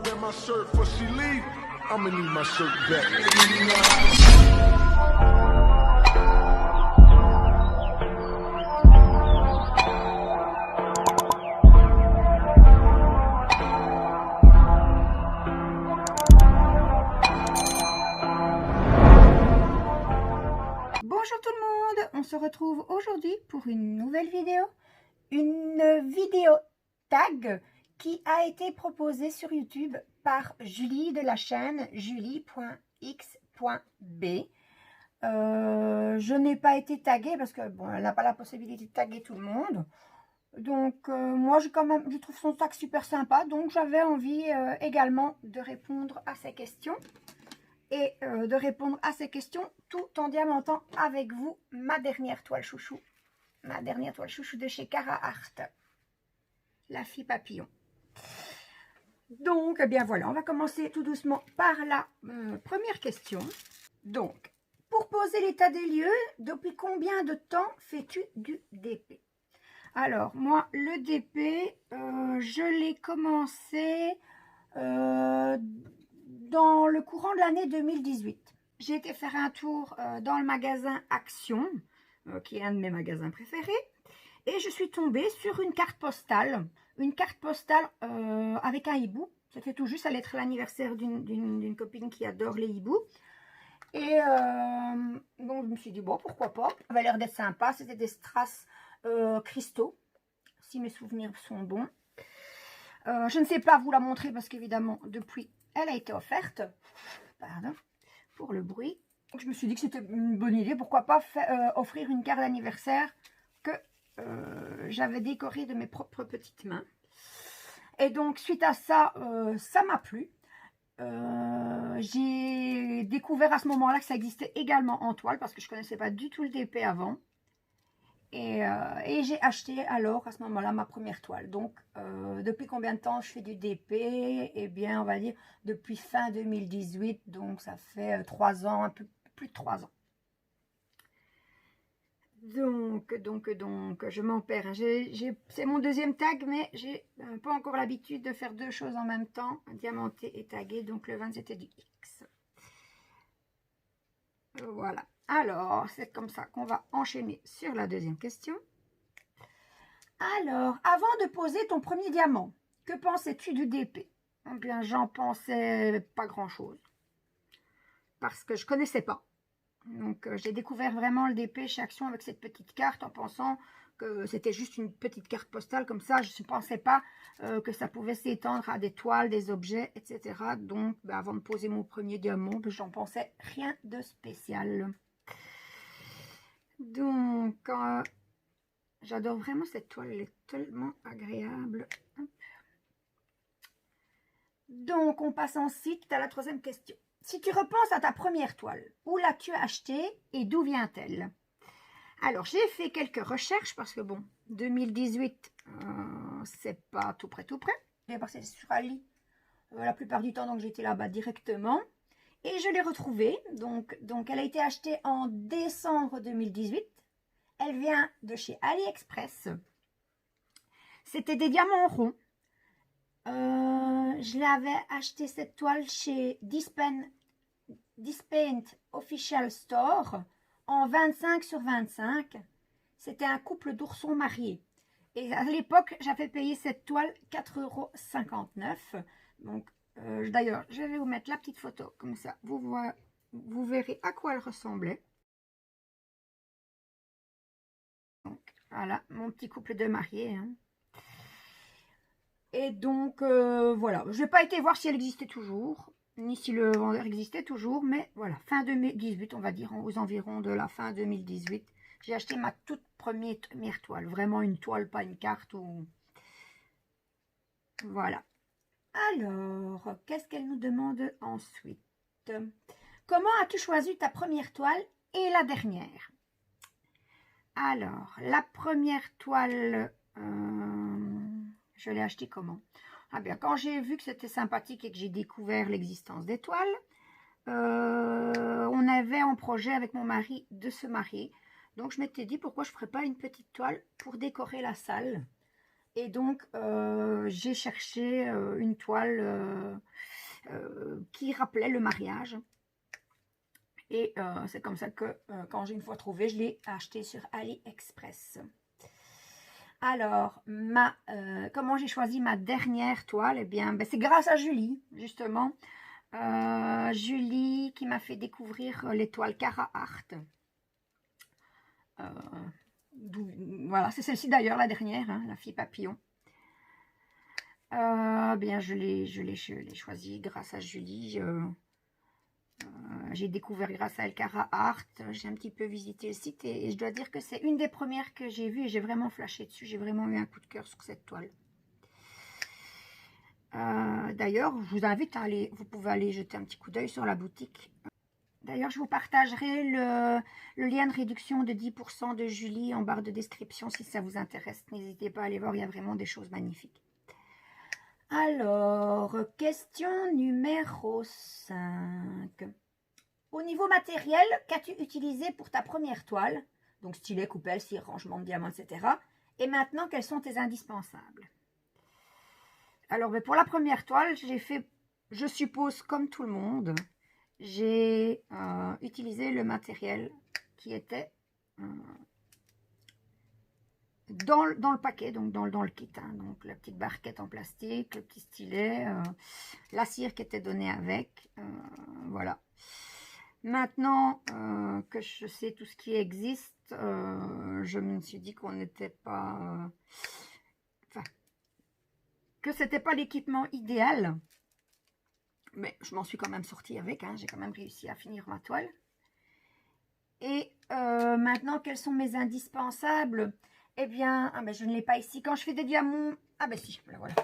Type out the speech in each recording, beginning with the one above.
wear my shirt before she leave, I'ma need my shirt back. Bonjour tout le monde, on se retrouve aujourd'hui pour une nouvelle vidéo. Une vidéo tag qui a été proposée sur YouTube par Julie de la chaîne julie.x.b. Je n'ai pas été taguée parce que bon, elle n'a pas la possibilité de taguer tout le monde. Donc moi je trouve son tag super sympa, donc j'avais envie également de répondre à ses questions. Et de répondre à ces questions tout en diamantant avec vous ma dernière toile chouchou. Ma dernière toile chouchou de chez Cara Art. La fille papillon. Donc, eh bien voilà, on va commencer tout doucement par la première question. Donc, pour poser l'état des lieux, depuis combien de temps fais-tu du DP? Alors, moi, le DP, je l'ai commencé dans le courant de l'année 2018. J'ai été faire un tour dans le magasin Action, qui est un de mes magasins préférés, et je suis tombée sur une carte postale avec un hibou. C'était tout juste, ça allait être l'anniversaire d'une copine qui adore les hiboux. Et donc je me suis dit, bon, pourquoi pas, ça avait l'air d'être sympa. C'était des strass cristaux, si mes souvenirs sont bons. Je ne sais pas vous la montrer parce qu'évidemment, depuis, elle a été offerte. Pardon pour le bruit. Donc, je me suis dit que c'était une bonne idée. Pourquoi pas offrir une carte d'anniversaire que j'avais décorée de mes propres petites mains. Et donc, suite à ça, ça m'a plu. J'ai découvert à ce moment-là que ça existait également en toile parce que je ne connaissais pas du tout le DP avant. Et j'ai acheté alors à ce moment-là ma première toile. Donc depuis combien de temps je fais du DP? Eh bien on va dire depuis fin 2018. Donc ça fait 3 ans, un peu plus de 3 ans. Donc je m'en perds. C'est mon deuxième tag, mais j'ai pas encore l'habitude de faire deux choses en même temps. Diamanté et tagué. Donc le 20 c'était du X. Voilà. Alors, c'est comme ça qu'on va enchaîner sur la deuxième question. Alors, avant de poser ton premier diamant, que pensais-tu du DP? Eh bien, j'en pensais pas grand-chose. Parce que je ne connaissais pas. Donc, j'ai découvert vraiment le DP chez Action avec cette petite carte en pensant que c'était juste une petite carte postale comme ça. Je ne pensais pas que ça pouvait s'étendre à des toiles, des objets, etc. Donc, avant de poser mon premier diamant, j'en pensais rien de spécial. Donc, j'adore vraiment cette toile, elle est tellement agréable. Donc, on passe ensuite à la troisième question. Si tu repenses à ta première toile, où l'as-tu achetée et d'où vient-elle? Alors, j'ai fait quelques recherches parce que, bon, 2018, c'est pas tout près. J'ai passé sur Ali la plupart du temps, donc j'étais là-bas directement. Et je l'ai retrouvée. Donc, elle a été achetée en décembre 2018. Elle vient de chez AliExpress. C'était des diamants ronds. Je l'avais acheté cette toile chez Dispaint Official Store en 25 sur 25. C'était un couple d'oursons mariés. Et à l'époque, j'avais payé cette toile 4,59 €. Donc, d'ailleurs, je vais vous mettre la petite photo. Comme ça, vous verrez à quoi elle ressemblait. Voilà, mon petit couple de mariés. Hein. Et donc, voilà. Je n'ai pas été voir si elle existait toujours, ni si le vendeur existait toujours. Mais voilà, fin 2018, on va dire, aux environs de la fin 2018, j'ai acheté ma toute première toile. Vraiment une toile, pas une carte. Ou... Voilà. Alors, qu'est-ce qu'elle nous demande ensuite? Comment as-tu choisi ta première toile et la dernière? Alors, la première toile, je l'ai achetée comment? Ah bien, quand j'ai vu que c'était sympathique et que j'ai découvert l'existence des toiles, on avait en projet avec mon mari de se marier. Donc, je m'étais dit, pourquoi je ne ferais pas une petite toile pour décorer la salle? Et donc, j'ai cherché une toile qui rappelait le mariage. Et c'est comme ça que, quand j'ai une fois trouvé, je l'ai acheté sur AliExpress. Alors, comment j'ai choisi ma dernière toile? Eh bien, c'est grâce à Julie, justement. Julie qui m'a fait découvrir les toiles Carhartt. Voilà, c'est celle-ci d'ailleurs, la dernière, hein, la fille papillon. Bien, je l'ai choisie grâce à Julie. J'ai découvert grâce à elle Carhartt. J'ai un petit peu visité le site et je dois dire que c'est une des premières que j'ai vues et j'ai vraiment flashé dessus. J'ai vraiment eu un coup de cœur sur cette toile. D'ailleurs, je vous invite à aller, vous pouvez aller jeter un petit coup d'œil sur la boutique. D'ailleurs, je vous partagerai le lien de réduction de 10% de Julie en barre de description si ça vous intéresse. N'hésitez pas à aller voir, il y a vraiment des choses magnifiques. Alors, question numéro 5. Au niveau matériel, qu'as-tu utilisé pour ta première toile? Donc stylet, coupelle, cire, rangement de diamants, etc. Et maintenant, quels sont tes indispensables? Alors, pour la première toile, j'ai fait, je suppose, comme tout le monde, j'ai utilisé le matériel qui était dans le paquet, donc dans le kit. Hein, donc la petite barquette en plastique, le petit stylet, la cire qui était donnée avec. Voilà. Maintenant que je sais tout ce qui existe, je me suis dit qu'on n'était pas... que c'était pas l'équipement idéal. Mais je m'en suis quand même sortie avec. Hein, j'ai quand même réussi à finir ma toile. Et maintenant, quels sont mes indispensables? Eh bien, je ne l'ai pas ici. Quand je fais des diamants... Ah ben si, voilà.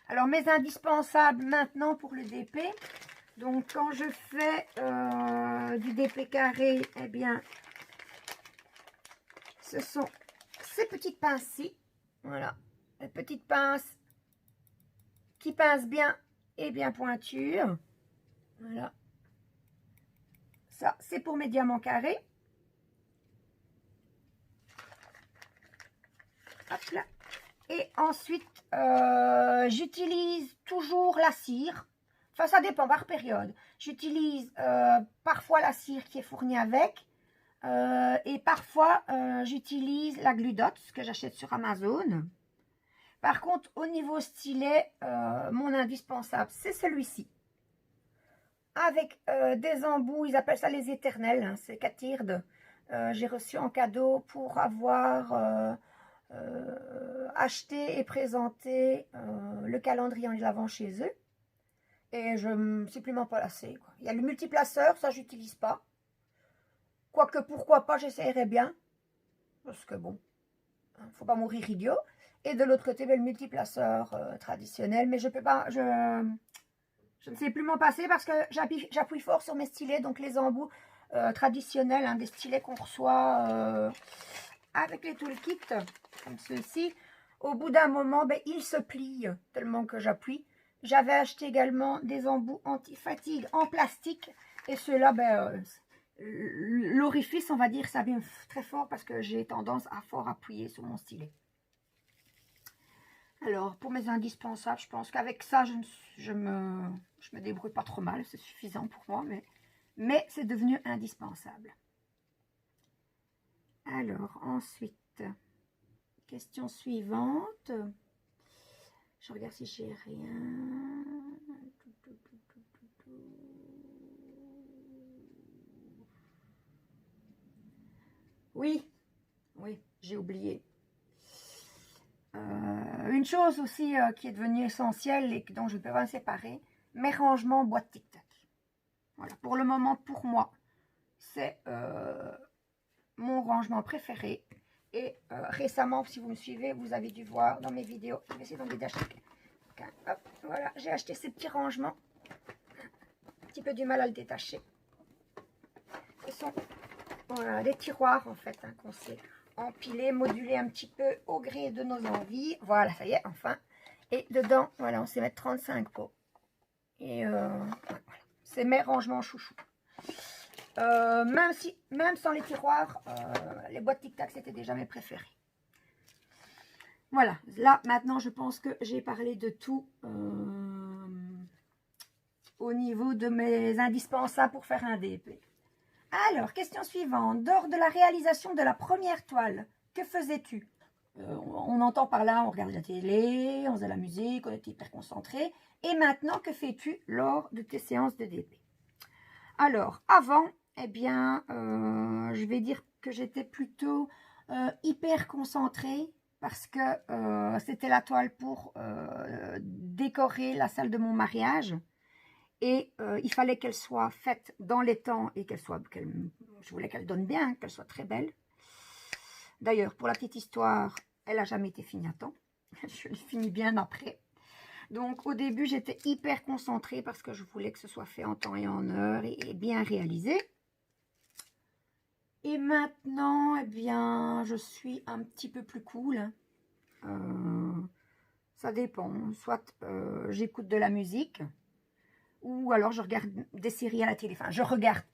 Alors, mes indispensables maintenant pour le DP. Donc, quand je fais du DP carré, eh bien, ce sont ces petites pinces-ci. Voilà. Les petites pinces qui pincent bien et bien pointures. Voilà. Ça, c'est pour mes diamants carrés. Hop là. Et ensuite, j'utilise toujours la cire. Enfin, ça dépend par période. J'utilise parfois la cire qui est fournie avec. Et parfois, j'utilise la Glue Dots que j'achète sur Amazon. Par contre, au niveau stylet, mon indispensable, c'est celui-ci. Avec des embouts, ils appellent ça les éternels. Hein, c'est Catirde. J'ai reçu en cadeau pour avoir... acheter et présenter le calendrier en l'avant chez eux et je ne sais plus m'en passer. Il y a le multiplaceur, ça j'utilise pas. Quoique pourquoi pas, j'essayerais bien. Parce que bon, faut pas mourir idiot. Et de l'autre côté, le multiplaceur traditionnel. Mais je peux pas, je ne sais plus m'en passer parce que j'appuie fort sur mes stylets. Donc les embouts traditionnels, hein, des stylets qu'on reçoit avec les toolkits, comme ceux-ci, au bout d'un moment, ils se plient tellement que j'appuie. J'avais acheté également des embouts anti-fatigue en plastique. Et ceux-là, l'orifice, on va dire, ça vient très fort parce que j'ai tendance à fort appuyer sur mon stylet. Alors, pour mes indispensables, je pense qu'avec ça, je me débrouille pas trop mal. C'est suffisant pour moi, mais c'est devenu indispensable. Alors, ensuite, question suivante. Je regarde si j'ai rien. Oui, j'ai oublié. Une chose aussi qui est devenue essentielle et dont je ne peux pas me séparer, mes rangements boîte tic-tac. Voilà, pour le moment, pour moi, c'est mon rangement préféré. Et récemment, si vous me suivez, vous avez dû voir dans mes vidéos. Je vais essayer d'en détacher. Hop, voilà, j'ai acheté ces petits rangements. Un petit peu du mal à le détacher. Ce sont des tiroirs en fait, hein, qu'on sait empiler, moduler un petit peu au gré de nos envies. Voilà, ça y est, enfin. Et dedans, voilà, on sait mettre 35 pots. Et voilà, c'est mes rangements chouchou. Même sans les tiroirs, les boîtes tic-tac, c'était déjà mes préférés. Voilà, là maintenant je pense que j'ai parlé de tout au niveau de mes indispensables pour faire un DP. Alors, question suivante. Lors de la réalisation de la première toile, que faisais-tu? On entend par là, on regardait la télé, on faisait la musique, on était hyper concentré. Et maintenant, que fais-tu lors de tes séances de DP? Alors, avant, eh bien, je vais dire que j'étais plutôt hyper concentrée parce que c'était la toile pour décorer la salle de mon mariage. Et il fallait qu'elle soit faite dans les temps et je voulais qu'elle donne bien, qu'elle soit très belle. D'ailleurs, pour la petite histoire, elle n'a jamais été finie à temps. Je l'ai finie bien après. Donc, au début, j'étais hyper concentrée parce que je voulais que ce soit fait en temps et en heure et bien réalisé. Et maintenant, eh bien, je suis un petit peu plus cool. Ça dépend. Soit j'écoute de la musique, ou alors je regarde des séries à la télé. Enfin,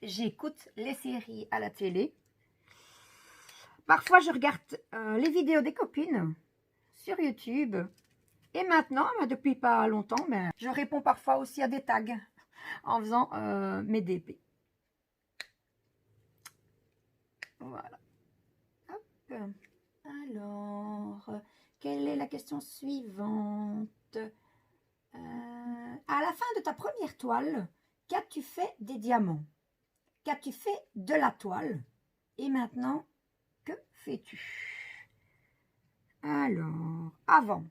j'écoute les séries à la télé. Parfois, je regarde les vidéos des copines sur YouTube. Et maintenant, depuis pas longtemps, je réponds parfois aussi à des tags en faisant mes DP. Voilà. Hop. Alors, quelle est la question suivante? À la fin de ta première toile, qu'as-tu fait des diamants? Qu'as-tu fait de la toile? Et maintenant, que fais-tu? Alors, avant,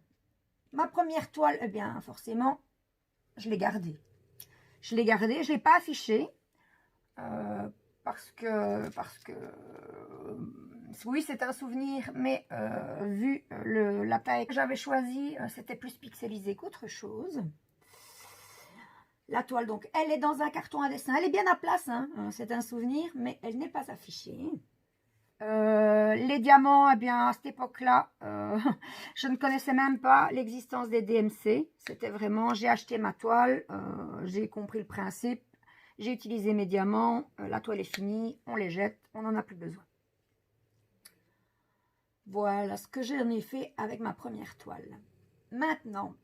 ma première toile, eh bien, forcément, je l'ai gardée. Je l'ai gardée, je ne l'ai pas affichée. Parce que oui, c'est un souvenir, mais vu la taille que j'avais choisie, c'était plus pixelisé qu'autre chose. La toile, donc, elle est dans un carton à dessin. Elle est bien à place, hein, c'est un souvenir, mais elle n'est pas affichée. Les diamants, eh bien, à cette époque-là, je ne connaissais même pas l'existence des DMC. C'était vraiment, j'ai acheté ma toile, j'ai compris le principe, j'ai utilisé mes diamants, la toile est finie, on les jette, on n'en a plus besoin. Voilà ce que j'en ai fait avec ma première toile. Maintenant,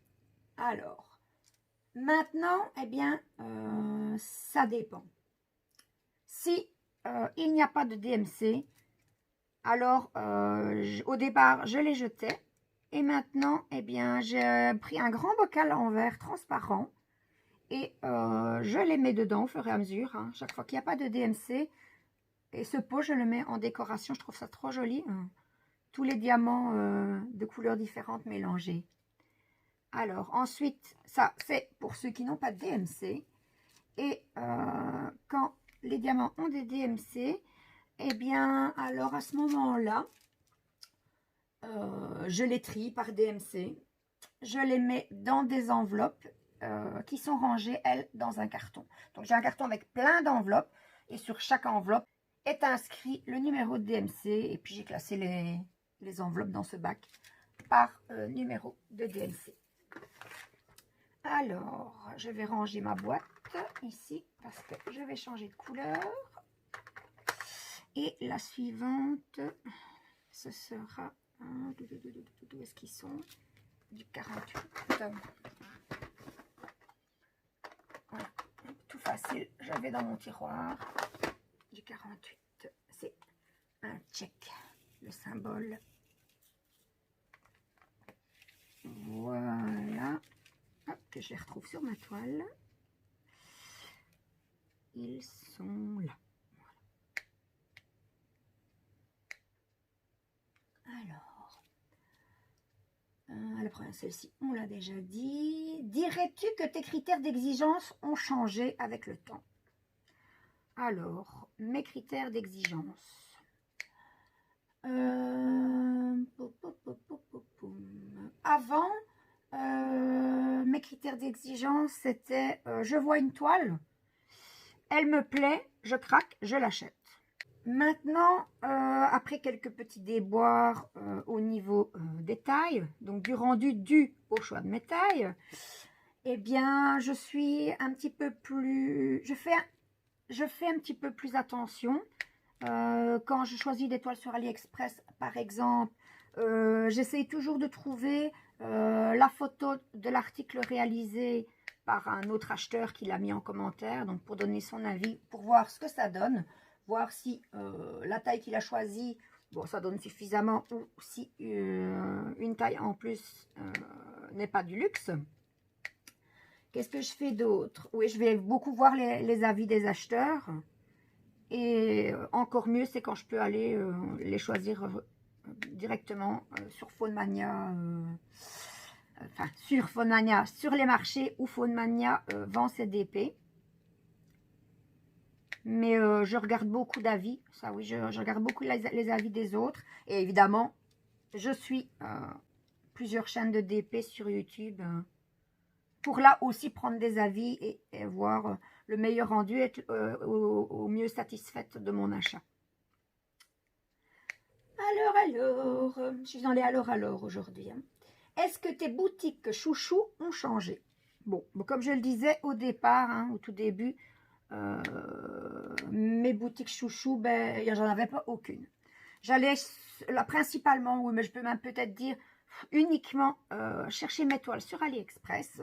eh bien, ça dépend. Si il n'y a pas de DMC, alors au départ, je les jetais. Et maintenant, eh bien, j'ai pris un grand bocal en verre transparent et je les mets dedans au fur et à mesure. Hein, chaque fois qu'il n'y a pas de DMC. Et ce pot, je le mets en décoration. Je trouve ça trop joli. Hein. Tous les diamants de couleurs différentes mélangés. Alors, ensuite, ça, c'est pour ceux qui n'ont pas de DMC. Et quand les diamants ont des DMC, eh bien, alors à ce moment-là, je les trie par DMC. Je les mets dans des enveloppes qui sont rangées, elles, dans un carton. Donc, j'ai un carton avec plein d'enveloppes. Et sur chaque enveloppe est inscrit le numéro de DMC. Et puis, j'ai classé les enveloppes dans ce bac par numéro de DMC. Alors, je vais ranger ma boîte ici parce que je vais changer de couleur. Et la suivante, ce sera... Où est-ce qu'ils sont? Du 48. Voilà, tout facile. Je vais dans mon tiroir. Du 48. C'est un check. Le symbole. Voilà. Hop, que je les retrouve sur ma toile. Ils sont là. Alors, la première, celle-ci, on l'a déjà dit. Dirais-tu que tes critères d'exigence ont changé avec le temps? Alors, mes critères d'exigence. Avant, mes critères d'exigence, c'était je vois une toile, elle me plaît, je craque, je l'achète. Maintenant, après quelques petits déboires au niveau des tailles, donc du rendu dû au choix de mes tailles, eh bien, je suis un petit peu plus... Je fais un petit peu plus attention. Quand je choisis des toiles sur AliExpress, par exemple, J'essaye toujours de trouver la photo de l'article réalisé par un autre acheteur qui l'a mis en commentaire, donc pour donner son avis, pour voir ce que ça donne, voir si la taille qu'il a choisie, bon, ça donne suffisamment, ou si une taille en plus n'est pas du luxe. Qu'est-ce que je fais d'autre? Oui, je vais beaucoup voir les avis des acheteurs. Et encore mieux, c'est quand je peux aller les choisir directement sur PhoneMania, enfin sur PhoneMania, sur les marchés où PhoneMania vend ses DP. Mais je regarde beaucoup d'avis, ça oui, je regarde beaucoup les avis des autres. Et évidemment, je suis plusieurs chaînes de DP sur YouTube pour là aussi prendre des avis et voir le meilleur rendu, être au mieux satisfaite de mon achat. Alors, je suis dans les alors aujourd'hui. Hein. Est-ce que tes boutiques chouchou ont changé? Bon, comme je le disais au départ, hein, au tout début, mes boutiques chouchou, ben, j'en avais pas aucune. J'allais principalement, oui, mais je peux même peut-être dire uniquement chercher mes toiles sur AliExpress.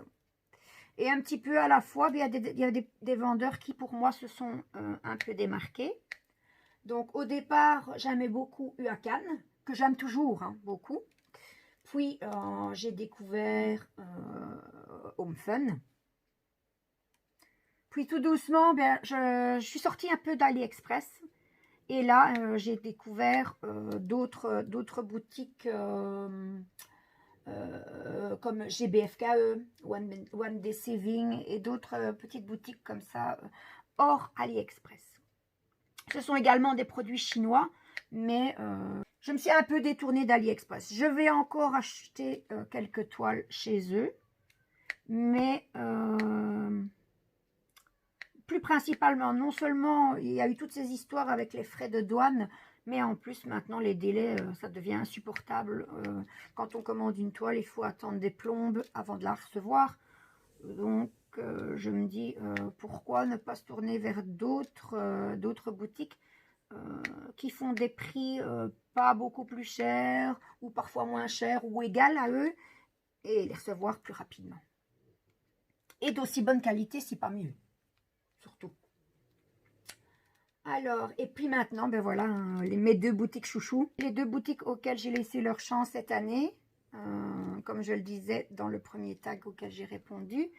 Et un petit peu à la fois, il y a des vendeurs qui pour moi se sont un peu démarqués. Donc au départ, j'aimais beaucoup Huacan, que j'aime toujours hein, beaucoup. Puis j'ai découvert Home Fun. Puis tout doucement, ben, je suis sortie un peu d'AliExpress. Et là, j'ai découvert d'autres boutiques comme GBFKE, One Day Saving et d'autres petites boutiques comme ça hors AliExpress. Ce sont également des produits chinois, mais je me suis un peu détournée d'AliExpress. Je vais encore acheter quelques toiles chez eux, mais plus principalement, non seulement il y a eu toutes ces histoires avec les frais de douane, mais en plus maintenant les délais, ça devient insupportable. Quand on commande une toile, il faut attendre des plombes avant de la recevoir. Donc je me dis pourquoi ne pas se tourner vers d'autres boutiques qui font des prix pas beaucoup plus chers ou parfois moins chers ou égal à eux et les recevoir plus rapidement. Et d'aussi bonne qualité si pas mieux. Surtout. Alors, et puis maintenant, ben voilà, hein, mes deux boutiques chouchous. Les deux boutiques auxquelles j'ai laissé leur chance cette année, comme je le disais dans le premier tag auquel j'ai répondu,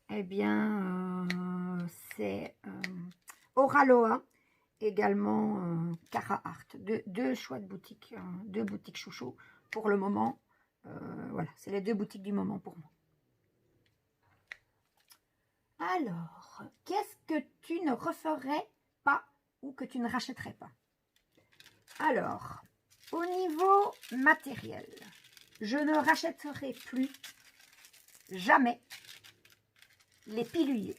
eh bien, c'est Oraloa, également Cara Art. Deux choix de boutiques, deux boutiques chouchous pour le moment. Voilà, c'est les deux boutiques du moment pour moi. Alors, qu'est-ce que tu ne referais pas ou que tu ne rachèterais pas? Alors, au niveau matériel, je ne rachèterai plus jamais les piluliers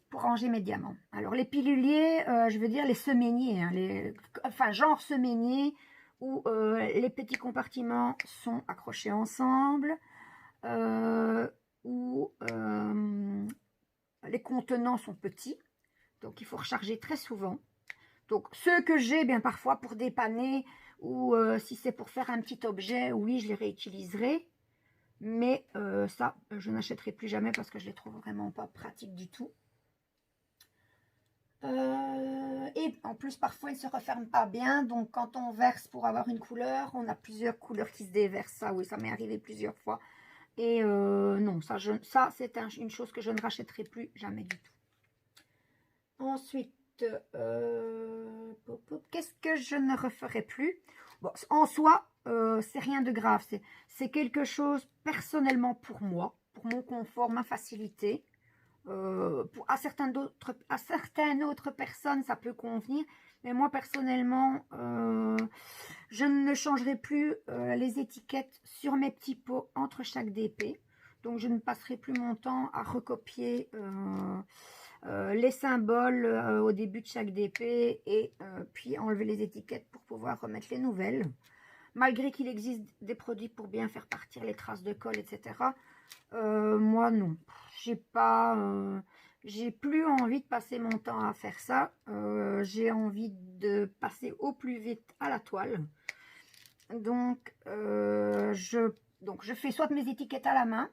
pour ranger mes diamants. Alors, les piluliers, je veux dire les semainiers, hein, enfin, genre semainier où les petits compartiments sont accrochés ensemble, où les contenants sont petits, donc il faut recharger très souvent. Donc ceux que j'ai, bien parfois pour dépanner ou si c'est pour faire un petit objet, oui, je les réutiliserai. Mais ça, je n'achèterai plus jamais parce que je les trouve vraiment pas pratiques du tout. Et en plus, parfois, ils ne se referment pas bien. Donc, quand on verse pour avoir une couleur, on a plusieurs couleurs qui se déversent. Ça, oui, ça m'est arrivé plusieurs fois. Et non, ça c'est une chose que je ne rachèterai plus jamais du tout. Ensuite, qu'est-ce que je ne referai plus? Bon, en soi, c'est rien de grave. C'est quelque chose personnellement pour moi, pour mon confort, ma facilité. À certaines autres personnes, ça peut convenir. Mais moi, personnellement, je ne changerai plus les étiquettes sur mes petits pots entre chaque DP. Donc, je ne passerai plus mon temps à recopier les symboles au début de chaque DP et puis enlever les étiquettes pour pouvoir remettre les nouvelles. Malgré qu'il existe des produits pour bien faire partir les traces de colle, etc. Moi, non. J'ai plus envie de passer mon temps à faire ça. J'ai envie de passer au plus vite à la toile. Donc, je fais soit mes étiquettes à la main,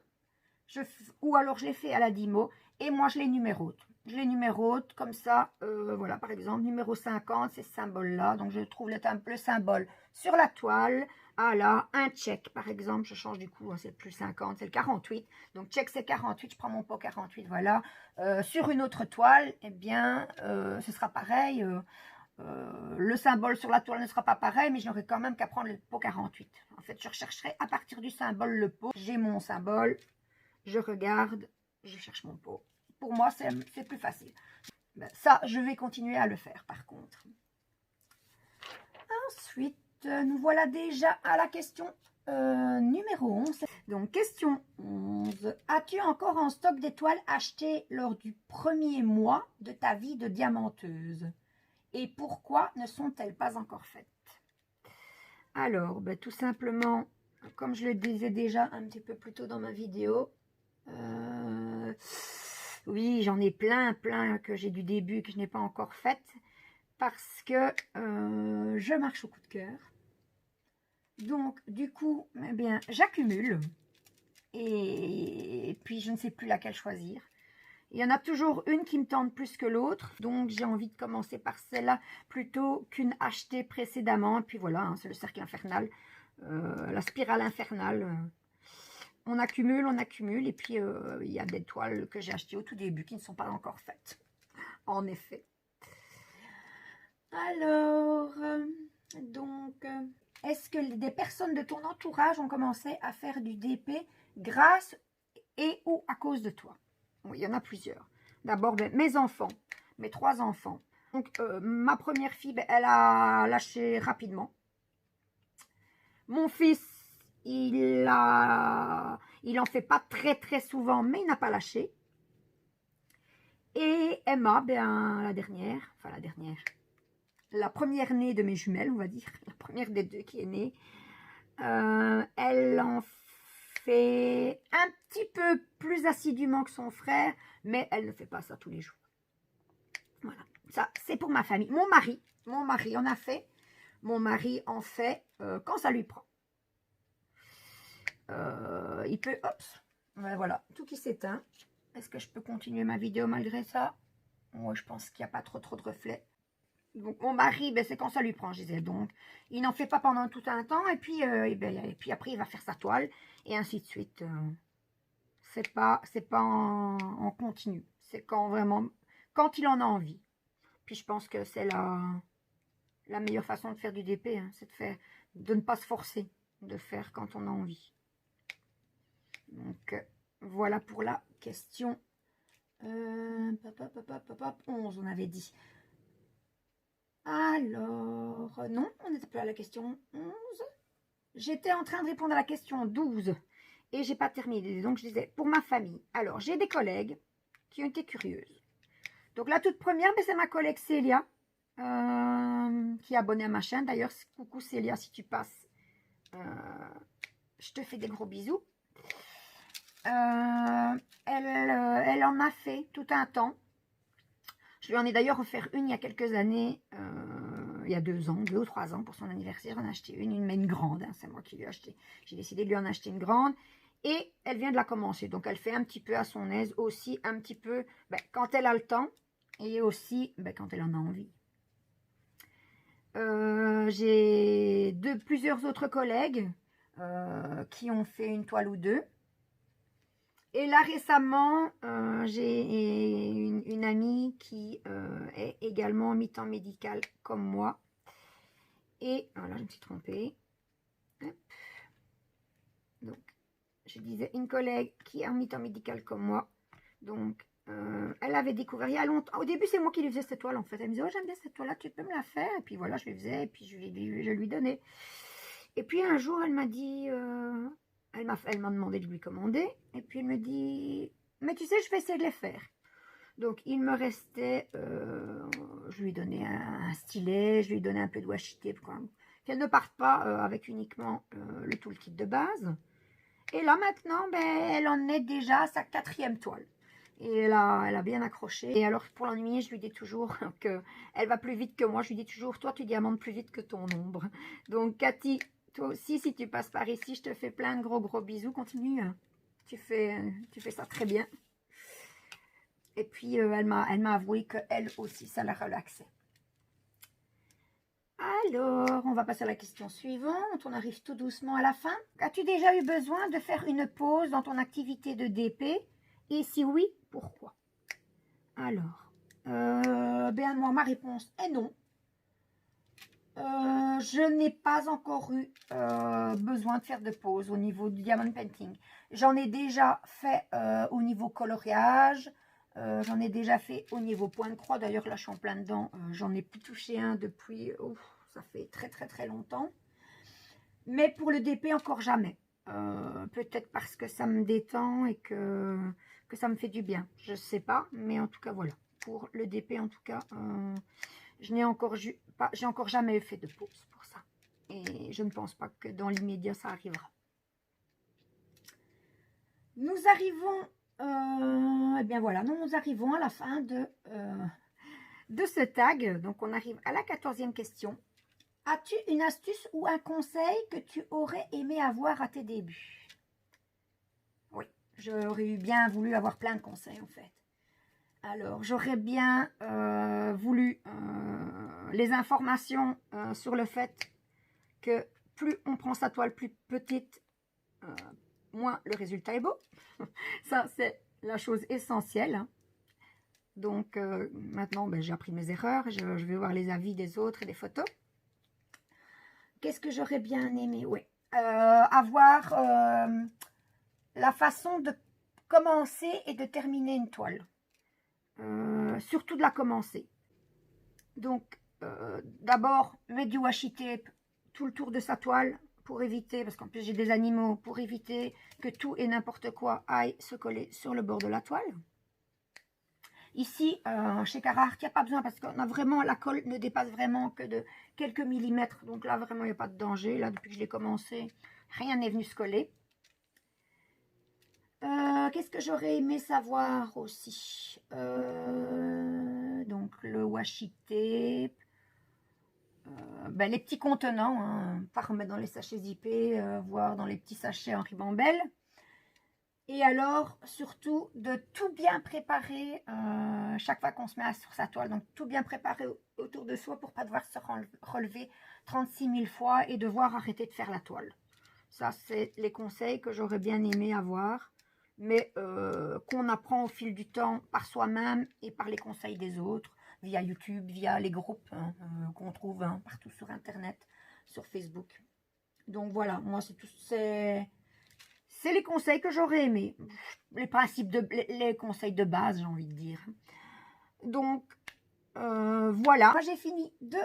ou alors je les fais à la Dymo, et moi je les numérote. Je les numérote comme ça, voilà, par exemple, numéro 50, c'est ce symbole-là. Donc, je trouve le symbole sur la toile. Ah là, un check, par exemple, je change du coup, hein, c'est plus 50, c'est le 48. Donc, check, c'est 48, je prends mon pot 48, voilà. Sur une autre toile, eh bien, ce sera pareil. Le symbole sur la toile ne sera pas pareil, mais je n'aurai quand même qu'à prendre le pot 48. En fait, je rechercherai à partir du symbole le pot. J'ai mon symbole, je regarde, je cherche mon pot. Pour moi, c'est plus facile. Ben, ça, je vais continuer à le faire par contre. Ensuite, nous voilà déjà à la question numéro 11. Donc, question 11. As-tu encore en stock d'étoiles achetées lors du premier mois de ta vie de diamanteuse? Et pourquoi ne sont-elles pas encore faites? Alors, ben, tout simplement, comme je le disais déjà un petit peu plus tôt dans ma vidéo, oui, j'en ai plein que j'ai du début que je n'ai pas encore faites parce que je marche au coup de cœur. Donc, du coup, eh bien, j'accumule et puis je ne sais plus laquelle choisir. Il y en a toujours une qui me tente plus que l'autre, donc j'ai envie de commencer par celle-là plutôt qu'une achetée précédemment. Et puis voilà, hein, c'est le cercle infernal, la spirale infernale. On accumule, et puis il y a des toiles que j'ai achetées au tout début qui ne sont pas encore faites. En effet. Alors, est-ce que des personnes de ton entourage ont commencé à faire du DP grâce et ou à cause de toi? Oui, il y en a plusieurs. D'abord, ben, mes enfants, mes 3 enfants. Donc, ma première fille, ben, elle a lâché rapidement. Mon fils, il en fait pas très souvent, mais il n'a pas lâché. Et Emma, ben, la première née de mes jumelles, on va dire, la première des 2 qui est née, elle en fait un petit peu plus assidûment que son frère, mais elle ne fait pas ça tous les jours. Voilà, ça c'est pour ma famille. Mon mari en a fait. Mon mari en fait quand ça lui prend. Il peut, voilà, tout qui s'éteint. Est-ce que je peux continuer ma vidéo malgré ça? Moi, je pense qu'il n'y a pas trop de reflets. Donc, mon mari, ben, c'est quand ça lui prend, je disais. Donc, il n'en fait pas pendant tout un temps. Et puis, après, il va faire sa toile. Et ainsi de suite. C'est pas en continu. C'est quand il en a envie. Puis, je pense que c'est la meilleure façon de faire du DP. Hein, c'est de ne pas se forcer. De faire quand on a envie. Donc, voilà pour la question 11, on avait dit. Alors, non, on n'était pas à la question 11. J'étais en train de répondre à la question 12 et j'ai pas terminé. Donc, je disais, pour ma famille. Alors, j'ai des collègues qui ont été curieuses. Donc, la toute première, c'est ma collègue Célia qui est abonnée à ma chaîne. D'ailleurs, coucou Célia, si tu passes, je te fais des gros bisous. Elle en a fait tout un temps. Je lui en ai d'ailleurs offert une il y a quelques années, il y a 2 ans, 2 ou 3 ans pour son anniversaire. J'en ai acheté mais une grande, hein, c'est moi qui lui ai acheté. J'ai décidé de lui en acheter une grande et elle vient de la commencer. Donc elle fait un petit peu à son aise aussi, un petit peu quand elle a le temps et aussi quand elle en a envie. J'ai plusieurs autres collègues qui ont fait une toile ou 2. Et là, récemment, j'ai une amie qui est également mi-temps médical comme moi. Et voilà, je me suis trompée. Hop. Donc, je disais une collègue qui est en mi-temps médical comme moi. Donc, elle avait découvert il y a longtemps. Au début, c'est moi qui lui faisais cette toile en fait. Elle me disait, oh, j'aime bien cette toile-là, tu peux me la faire? Et puis voilà, je lui faisais, et puis je lui donnais. Et puis un jour, elle m'a dit... Elle m'a demandé de lui commander. Et puis, elle me dit, mais tu sais, je vais essayer de les faire. Donc, il me restait, je lui donnais un stylet, je lui donnais un peu de washi tape, qu'elle ne parte pas avec uniquement le toolkit de base. Et là, maintenant, elle en est déjà à sa 4e toile. Et elle a bien accroché. Et alors, pour l'ennuyer, je lui dis toujours qu'elle va plus vite que moi. Je lui dis toujours, toi, tu diamantes plus vite que ton ombre. Donc, Cathy, Toi aussi, si tu passes par ici, je te fais plein de gros bisous. Continue, hein. Tu fais ça très bien. Et puis, elle m'a avoué qu'elle aussi, ça la relaxait. Alors, on va passer à la question suivante. On arrive tout doucement à la fin. As-tu déjà eu besoin de faire une pause dans ton activité de DP? Et si oui, pourquoi? Alors, bien moi, ma réponse est non. Je n'ai pas encore eu besoin de faire de pause au niveau du diamond painting. J'en ai déjà fait au niveau coloriage. J'en ai déjà fait au niveau point de croix. D'ailleurs, là, je suis en plein dedans. J'en ai plus touché un depuis... ça fait très longtemps. Mais pour le DP, encore jamais. Peut-être parce que ça me détend et que ça me fait du bien. Je ne sais pas, mais en tout cas, voilà. Pour le DP, en tout cas, j'ai encore jamais fait de pause pour ça. Et je ne pense pas que dans l'immédiat, ça arrivera. Nous arrivons... eh bien voilà, nous arrivons à la fin de ce tag. Donc, on arrive à la 14e question. As-tu une astuce ou un conseil que tu aurais aimé avoir à tes débuts? Oui, j'aurais bien voulu avoir plein de conseils en fait. Alors, j'aurais bien voulu les informations sur le fait que plus on prend sa toile plus petite, moins le résultat est beau. Ça, c'est la chose essentielle. Hein. Donc, maintenant, ben, j'ai appris mes erreurs. Je vais voir les avis des autres et des photos. Qu'est-ce que j'aurais bien aimé? Oui, avoir la façon de commencer et de terminer une toile. Surtout de la commencer. Donc, d'abord, mettre du washi tape tout le tour de sa toile pour éviter, parce qu'en plus j'ai des animaux, pour éviter que tout et n'importe quoi aille se coller sur le bord de la toile. Ici, chez Carhartt, il n'y a pas besoin parce qu'on a vraiment, la colle ne dépasse vraiment que de quelques millimètres. Donc là, vraiment, il n'y a pas de danger. Là, depuis que je l'ai commencé, rien n'est venu se coller. Qu'est-ce que j'aurais aimé savoir aussi? Donc, le washi tape. Ben, les petits contenants, hein, pas remettre dans les sachets zippés, voire dans les petits sachets en ribambelle. Et alors, surtout, de tout bien préparer chaque fois qu'on se met sur sa toile. Donc, tout bien préparer autour de soi pour ne pas devoir se relever 36 000 fois et devoir arrêter de faire la toile. Ça, c'est les conseils que j'aurais bien aimé avoir, mais qu'on apprend au fil du temps par soi-même et par les conseils des autres, via YouTube, via les groupes hein, qu'on trouve hein, partout sur Internet, sur Facebook. Donc, voilà, moi, c'est tout... C'est les conseils que j'aurais aimé. Les principes, les conseils de base, j'ai envie de dire. Donc, voilà. J'ai fini de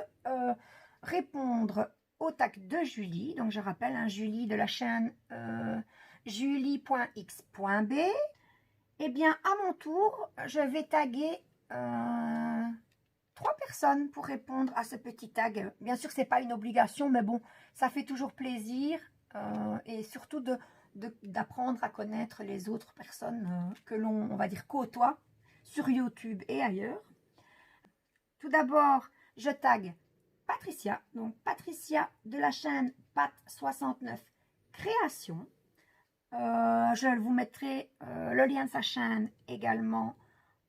répondre au tag de Julie. Donc, je rappelle, hein, Julie de la chaîne julie.x.b. Eh bien, à mon tour, je vais taguer 3 personnes pour répondre à ce petit tag. Bien sûr, ce n'est pas une obligation, mais bon, ça fait toujours plaisir. Et surtout d'apprendre à connaître les autres personnes que l'on, on va dire, côtoie sur YouTube et ailleurs. Tout d'abord, je tag Patricia, donc Patricia de la chaîne Pat69 Création. Je vous mettrai le lien de sa chaîne également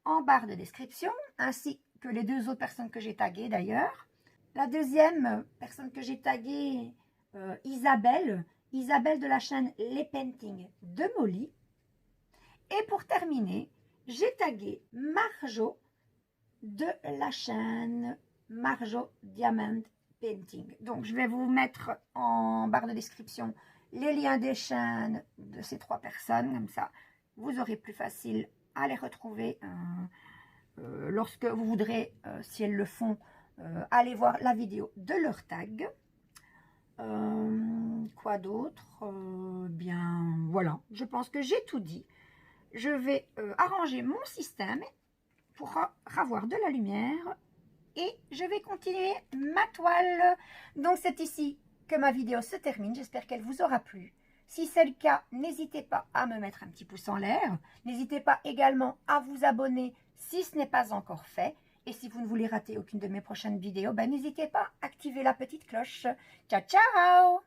en barre de description, ainsi que les 2 autres personnes que j'ai taguées d'ailleurs. La deuxième personne que j'ai taguée, Isabelle de la chaîne Les Paintings de Molly. Et pour terminer, j'ai tagué Marjo de la chaîne Marjo Diamond Painting. Donc, je vais vous mettre en barre de description les liens des chaînes de ces 3 personnes. Comme ça, vous aurez plus facile à les retrouver lorsque vous voudrez, si elles le font, aller voir la vidéo de leur tag. Quoi d'autre? Bien, voilà. Je pense que j'ai tout dit. Je vais arranger mon système pour avoir de la lumière et je vais continuer ma toile. Donc, c'est ici que ma vidéo se termine. J'espère qu'elle vous aura plu. Si c'est le cas, n'hésitez pas à me mettre un petit pouce en l'air. N'hésitez pas également à vous abonner si ce n'est pas encore fait. Et si vous ne voulez rater aucune de mes prochaines vidéos, ben, n'hésitez pas à activer la petite cloche. Ciao, ciao!